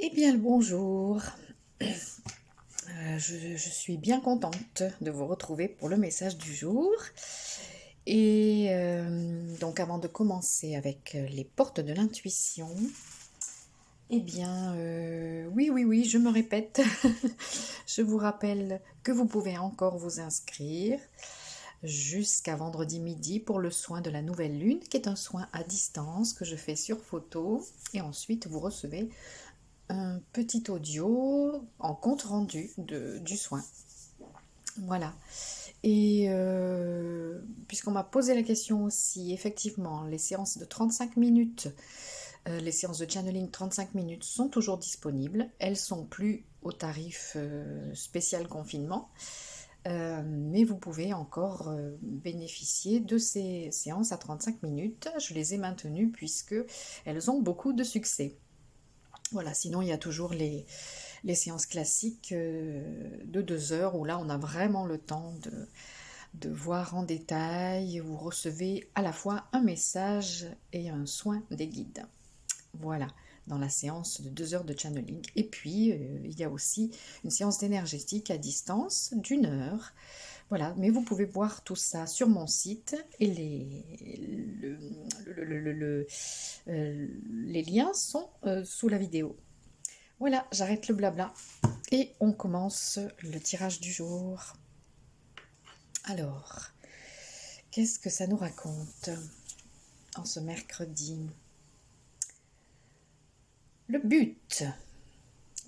Eh bien, le bonjour. Je suis bien contente de vous retrouver pour le message du jour. Et donc, avant de commencer avec les portes de l'intuition, eh bien, oui, je me répète. Je vous rappelle que vous pouvez encore vous inscrire jusqu'à vendredi midi pour le soin de la nouvelle lune, qui est un soin à distance que je fais sur photo. Et ensuite, vous recevez un petit audio en compte rendu du soin. Voilà. Et puisqu'on m'a posé la question aussi, effectivement, les séances de 35 minutes, les séances de channeling 35 minutes sont toujours disponibles. Elles sont plus au tarif spécial confinement. Mais vous pouvez encore bénéficier de ces séances à 35 minutes. Je les ai maintenues puisque elles ont beaucoup de succès. Voilà, sinon il y a toujours les séances classiques de 2 heures où là on a vraiment le temps de voir en détail. Vous recevez à la fois un message et un soin des guides. Voilà, dans la séance de 2 heures de channeling. Et puis il y a aussi une séance d'énergétique à distance d'1 heure. Voilà, mais vous pouvez voir tout ça sur mon site et les liens sont sous la vidéo. Voilà, j'arrête le blabla et on commence le tirage du jour. Alors, qu'est-ce que ça nous raconte en ce mercredi? Le but.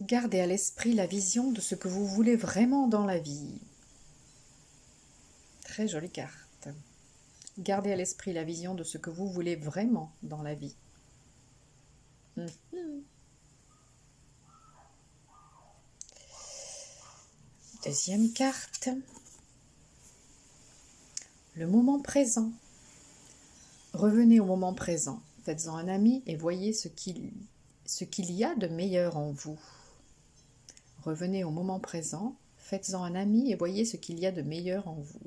Gardez à l'esprit la vision de ce que vous voulez vraiment dans la vie. Très jolie carte. Gardez à l'esprit la vision de ce que vous voulez vraiment dans la vie. Deuxième carte. Le moment présent. Revenez au moment présent. Faites-en un ami et voyez ce qu'il y a de meilleur en vous. Revenez au moment présent. Faites-en un ami et voyez ce qu'il y a de meilleur en vous.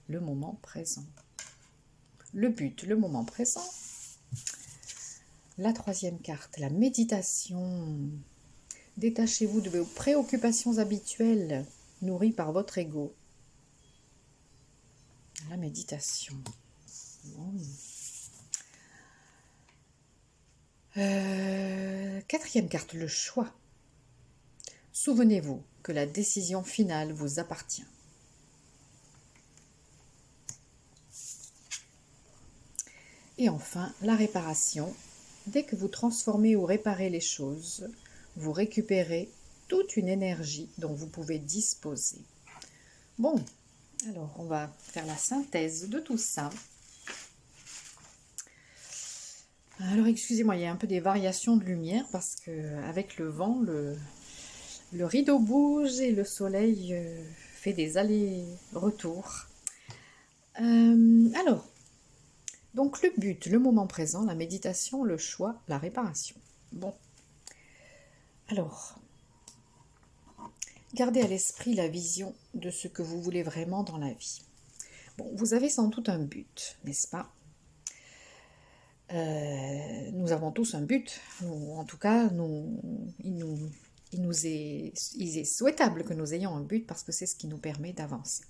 Le moment présent. Le but, le moment présent. La troisième carte, la méditation. Détachez-vous de vos préoccupations habituelles nourries par votre ego. La méditation. Quatrième carte, le choix. Souvenez-vous que la décision finale vous appartient. Et enfin, la réparation. Dès que vous transformez ou réparez les choses, vous récupérez toute une énergie dont vous pouvez disposer. Bon, alors on va faire la synthèse de tout ça. Alors excusez-moi, il y a un peu des variations de lumière parce que avec le vent, le rideau bouge et le soleil fait des allers-retours. Alors, donc le but, le moment présent, la méditation, le choix, la réparation. Bon, alors, gardez à l'esprit la vision de ce que vous voulez vraiment dans la vie. Bon, vous avez sans doute un but, n'est-ce pas? Nous avons tous un but, ou en tout cas, il est souhaitable que nous ayons un but parce que c'est ce qui nous permet d'avancer.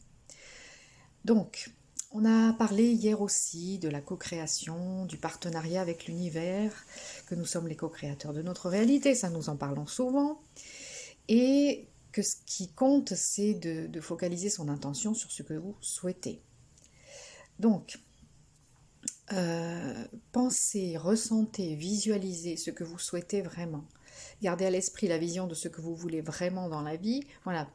Donc, on a parlé hier aussi de la co-création, du partenariat avec l'univers, que nous sommes les co-créateurs de notre réalité, ça nous en parlons souvent, et que ce qui compte, c'est de focaliser son intention sur ce que vous souhaitez. Donc, pensez, ressentez, visualisez ce que vous souhaitez vraiment. Gardez à l'esprit la vision de ce que vous voulez vraiment dans la vie. Voilà.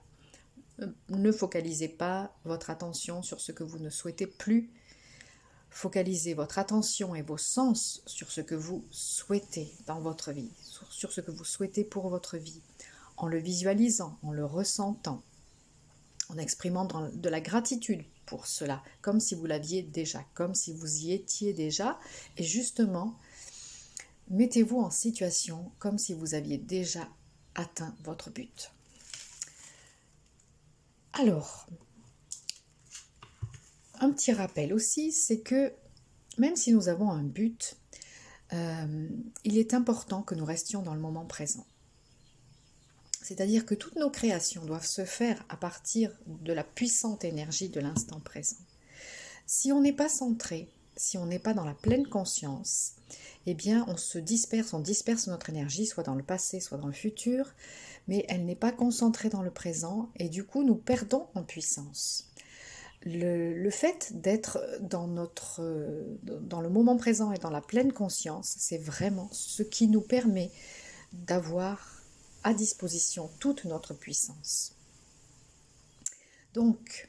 Ne focalisez pas votre attention sur ce que vous ne souhaitez plus. Focalisez votre attention et vos sens sur ce que vous souhaitez dans votre vie, sur ce que vous souhaitez pour votre vie, en le visualisant, en le ressentant, en exprimant de la gratitude pour cela, comme si vous l'aviez déjà, comme si vous y étiez déjà, et justement, mettez-vous en situation comme si vous aviez déjà atteint votre but. Alors, un petit rappel aussi, c'est que même si nous avons un but, il est important que nous restions dans le moment présent. C'est-à-dire que toutes nos créations doivent se faire à partir de la puissante énergie de l'instant présent. Si on n'est pas centré, si on n'est pas dans la pleine conscience, eh bien on disperse notre énergie, soit dans le passé, soit dans le futur, mais elle n'est pas concentrée dans le présent et du coup nous perdons en puissance. Le fait d'être dans le moment présent et dans la pleine conscience, c'est vraiment ce qui nous permet d'avoir à disposition toute notre puissance. Donc,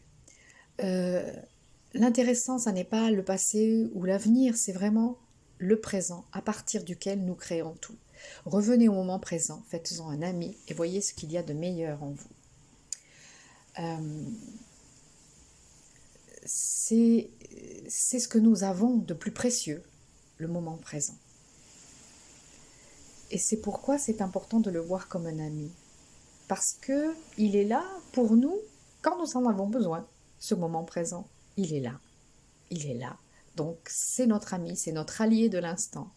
l'intéressant, ça n'est pas le passé ou l'avenir, c'est vraiment le présent à partir duquel nous créons tout. Revenez au moment présent, faites-en un ami et voyez ce qu'il y a de meilleur en vous. C'est ce que nous avons de plus précieux, le moment présent. Et c'est pourquoi c'est important de le voir comme un ami. Parce qu'il est là pour nous quand nous en avons besoin, ce moment présent. Il est là. Il est là. Donc c'est notre ami, c'est notre allié de l'instant.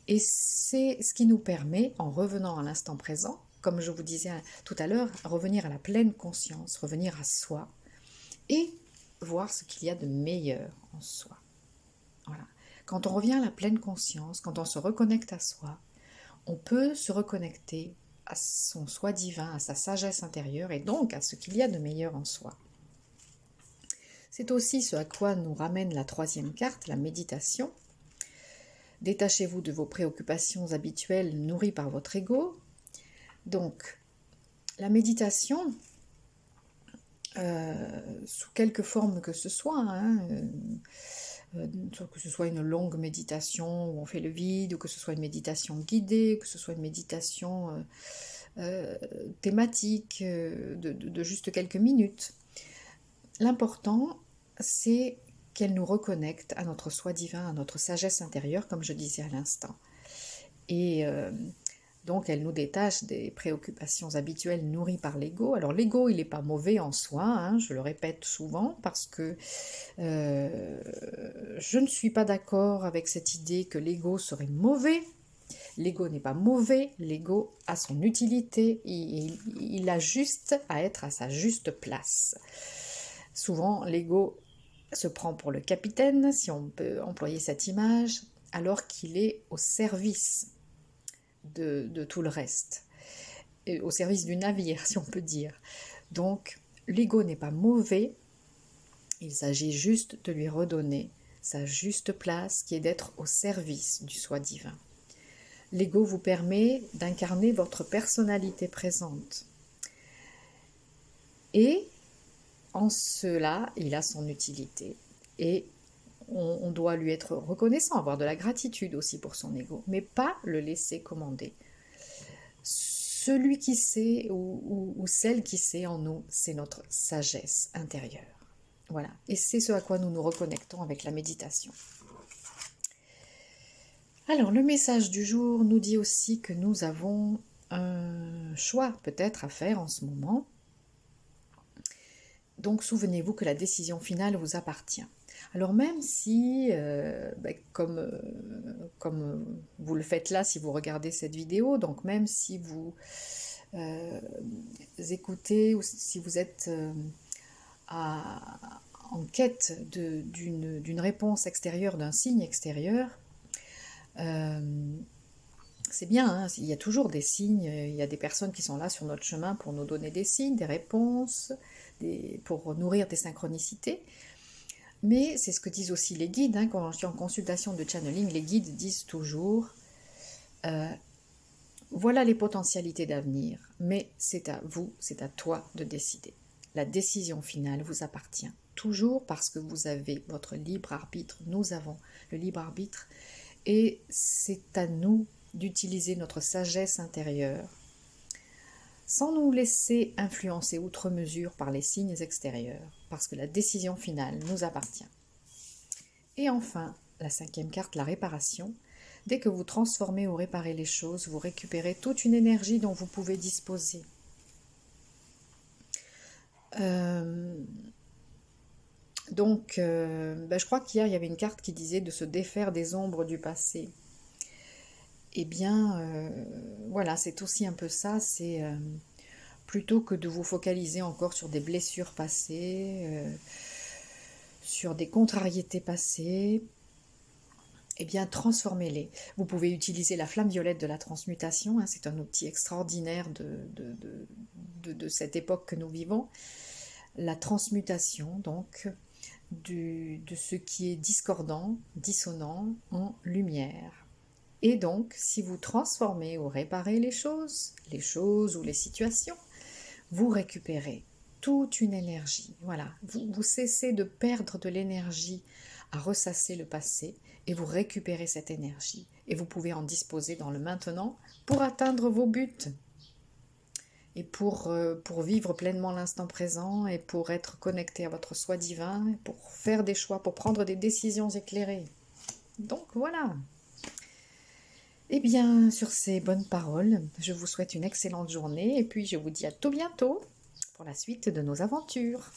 Et c'est ce qui nous permet, en revenant à l'instant présent, comme je vous disais tout à l'heure, revenir à la pleine conscience, revenir à soi et voir ce qu'il y a de meilleur en soi. Voilà. Quand on revient à la pleine conscience, quand on se reconnecte à soi, on peut se reconnecter à son soi divin, à sa sagesse intérieure et donc à ce qu'il y a de meilleur en soi. C'est aussi ce à quoi nous ramène la troisième carte, la méditation. Détachez-vous de vos préoccupations habituelles nourries par votre ego. Donc, la méditation, sous quelque forme que ce soit, que ce soit une longue méditation où on fait le vide, ou que ce soit une méditation guidée, que ce soit une méditation thématique de juste quelques minutes. L'important, c'est qu'elle nous reconnecte à notre soi divin, à notre sagesse intérieure, comme je disais à l'instant. Et donc, elle nous détache des préoccupations habituelles nourries par l'ego. Alors, l'ego, il n'est pas mauvais en soi, je le répète souvent, parce que je ne suis pas d'accord avec cette idée que l'ego serait mauvais. L'ego n'est pas mauvais, l'ego a son utilité, il a juste à être à sa juste place. Souvent, l'ego se prend pour le capitaine, si on peut employer cette image, alors qu'il est au service de tout le reste, et au service du navire, si on peut dire. Donc, l'ego n'est pas mauvais, il s'agit juste de lui redonner sa juste place, qui est d'être au service du soi divin. L'ego vous permet d'incarner votre personnalité présente. Et en cela, il a son utilité. Et on doit lui être reconnaissant, avoir de la gratitude aussi pour son ego, mais pas le laisser commander. Celui qui sait ou celle qui sait en nous, c'est notre sagesse intérieure. Voilà, et c'est ce à quoi nous nous reconnectons avec la méditation. Alors, le message du jour nous dit aussi que nous avons un choix peut-être à faire en ce moment. Donc, souvenez-vous que la décision finale vous appartient. Alors, même si, comme vous le faites là, si vous regardez cette vidéo, donc même si vous écoutez ou si vous êtes en quête d'une réponse extérieure, d'un signe extérieur, c'est bien, il y a toujours des signes, il y a des personnes qui sont là sur notre chemin pour nous donner des signes, des réponses, pour nourrir des synchronicités. Mais c'est ce que disent aussi les guides, quand je suis en consultation de channeling, les guides disent toujours voilà les potentialités d'avenir, mais c'est à vous, c'est à toi de décider. La décision finale vous appartient, toujours parce que vous avez votre libre arbitre, nous avons le libre arbitre, et c'est à nous d'utiliser notre sagesse intérieure sans nous laisser influencer outre mesure par les signes extérieurs, parce que la décision finale nous appartient. Et enfin, la cinquième carte, la réparation. Dès que vous transformez ou réparez les choses, vous récupérez toute une énergie dont vous pouvez disposer. Je crois qu'hier, il y avait une carte qui disait de se défaire des ombres du passé. eh bien, voilà, c'est aussi un peu ça, c'est plutôt que de vous focaliser encore sur des blessures passées, sur des contrariétés passées, eh bien, transformez-les. Vous pouvez utiliser la flamme violette de la transmutation, hein, c'est un outil extraordinaire de cette époque que nous vivons. La transmutation, donc, de ce qui est discordant, dissonant, en lumière. Et donc, si vous transformez ou réparez les choses ou les situations, vous récupérez toute une énergie. Voilà, vous cessez de perdre de l'énergie à ressasser le passé et vous récupérez cette énergie. Et vous pouvez en disposer dans le maintenant pour atteindre vos buts et pour vivre pleinement l'instant présent et pour être connecté à votre soi divin, pour faire des choix, pour prendre des décisions éclairées. Donc voilà. Eh bien, sur ces bonnes paroles, je vous souhaite une excellente journée et puis je vous dis à tout bientôt pour la suite de nos aventures.